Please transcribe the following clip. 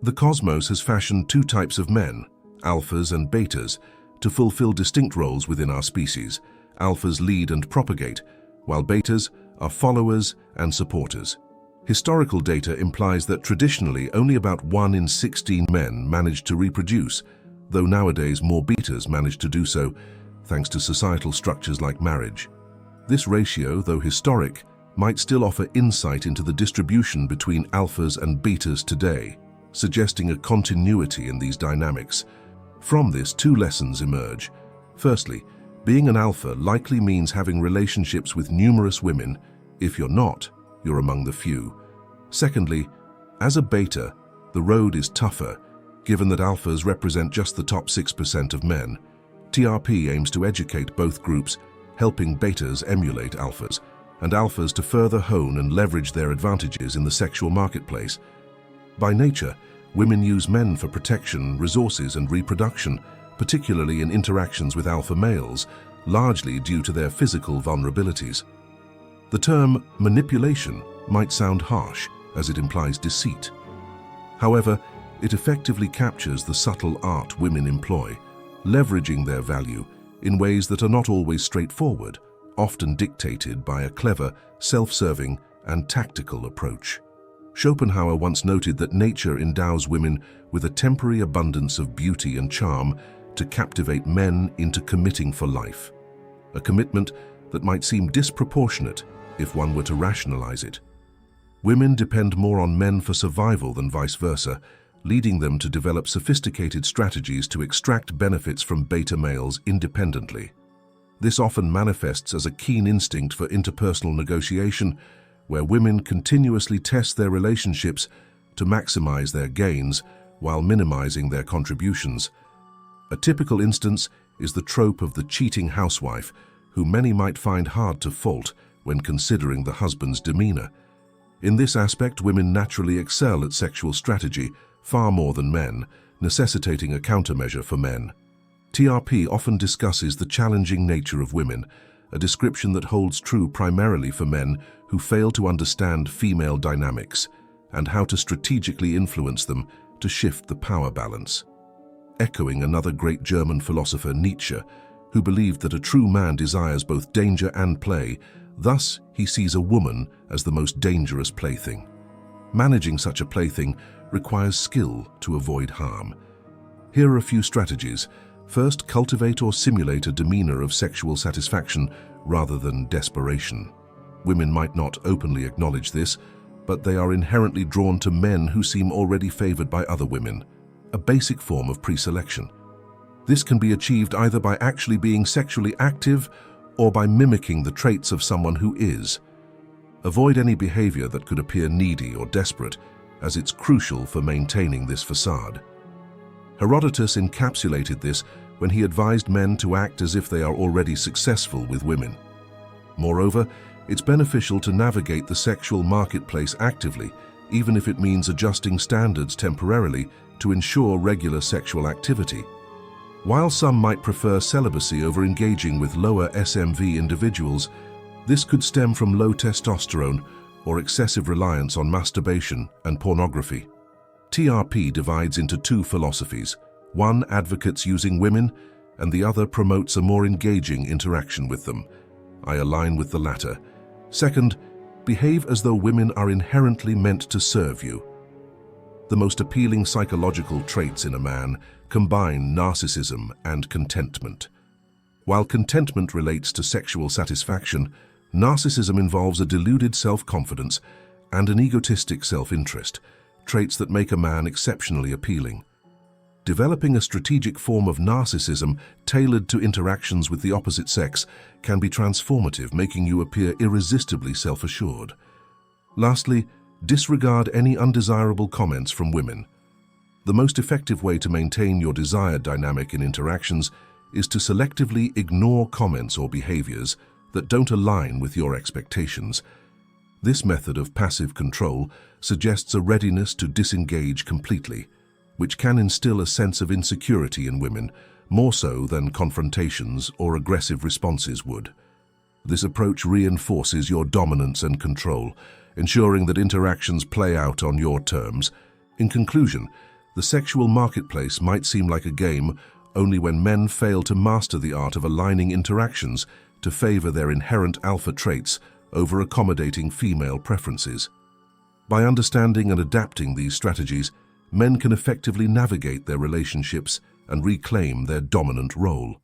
The cosmos has fashioned two types of men, alphas and betas, to fulfill distinct roles within our species. Alphas lead and propagate, while betas are followers and supporters. Historical data implies that traditionally only about 1 in 16 men managed to reproduce, though nowadays more betas manage to do so, thanks to societal structures like marriage. This ratio, though historic, might still offer insight into the distribution between alphas and betas today, suggesting a continuity in these dynamics. From this, two lessons emerge. Firstly, being an alpha likely means having relationships with numerous women. If you're not, you're among the few. Secondly, as a beta, the road is tougher, given that alphas represent just the top 6% of men. TRP aims to educate both groups, helping betas emulate alphas, and alphas to further hone and leverage their advantages in the sexual marketplace. By nature, women use men for protection, resources, and reproduction, particularly in interactions with alpha males, largely due to their physical vulnerabilities. The term manipulation might sound harsh, as it implies deceit. However, it effectively captures the subtle art women employ, leveraging their value in ways that are not always straightforward, often dictated by a clever, self-serving, and tactical approach. Schopenhauer once noted that nature endows women with a temporary abundance of beauty and charm to captivate men into committing for life, a commitment that might seem disproportionate if one were to rationalize it. Women depend more on men for survival than vice versa, leading them to develop sophisticated strategies to extract benefits from beta males independently. This often manifests as a keen instinct for interpersonal negotiation, where women continuously test their relationships to maximize their gains while minimizing their contributions. A typical instance is the trope of the cheating housewife, who many might find hard to fault when considering the husband's demeanor. In this aspect, women naturally excel at sexual strategy far more than men, necessitating a countermeasure for men. TRP often discusses the challenging nature of women, a description that holds true primarily for men who fail to understand female dynamics and how to strategically influence them to shift the power balance. Echoing another great German philosopher, Nietzsche, who believed that a true man desires both danger and play, thus he sees a woman as the most dangerous plaything. Managing such a plaything requires skill to avoid harm. Here are a few strategies. First, cultivate or simulate a demeanor of sexual satisfaction rather than desperation. Women might not openly acknowledge this, but they are inherently drawn to men who seem already favored by other women, a basic form of preselection. This can be achieved either by actually being sexually active or by mimicking the traits of someone who is. Avoid any behavior that could appear needy or desperate, as it's crucial for maintaining this facade. Herodotus encapsulated this when he advised men to act as if they are already successful with women. Moreover, it's beneficial to navigate the sexual marketplace actively, even if it means adjusting standards temporarily to ensure regular sexual activity. While some might prefer celibacy over engaging with lower SMV individuals, this could stem from low testosterone or excessive reliance on masturbation and pornography. TRP divides into two philosophies. One advocates using women, and the other promotes a more engaging interaction with them. I align with the latter. Second, behave as though women are inherently meant to serve you. The most appealing psychological traits in a man combine narcissism and contentment. While contentment relates to sexual satisfaction, narcissism involves a deluded self-confidence and an egotistic self-interest, traits that make a man exceptionally appealing. Developing a strategic form of narcissism tailored to interactions with the opposite sex can be transformative, making you appear irresistibly self-assured. Lastly, disregard any undesirable comments from women. The most effective way to maintain your desired dynamic in interactions is to selectively ignore comments or behaviors that don't align with your expectations. This method of passive control suggests a readiness to disengage completely, which can instill a sense of insecurity in women, more so than confrontations or aggressive responses would. This approach reinforces your dominance and control, ensuring that interactions play out on your terms. In conclusion, The sexual marketplace might seem like a game only when men fail to master the art of aligning interactions to favor their inherent alpha traits over accommodating female preferences. By understanding and adapting these strategies, men can effectively navigate their relationships and reclaim their dominant role.